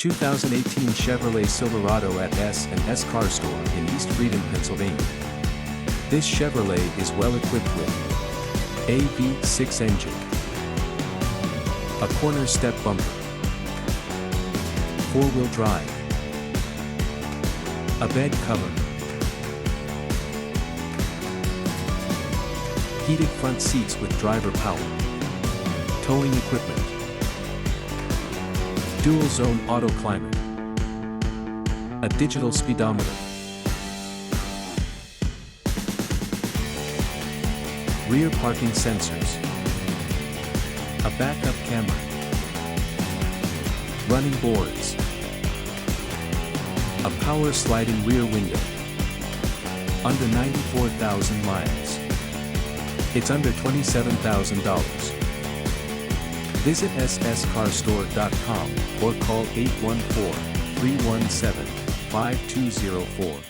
2018 Chevrolet Silverado at S&S Car Store in East Freedom, Pennsylvania. This Chevrolet is well equipped with a V6 engine, a corner step bumper, four-wheel drive, a bed cover, heated front seats with driver power, towing equipment, dual zone auto climate, a digital speedometer, rear parking sensors, a backup camera, running boards, a power sliding rear window, under 94,000 miles. It's under $27,000. Visit sscarstore.com or call 814-317-5204.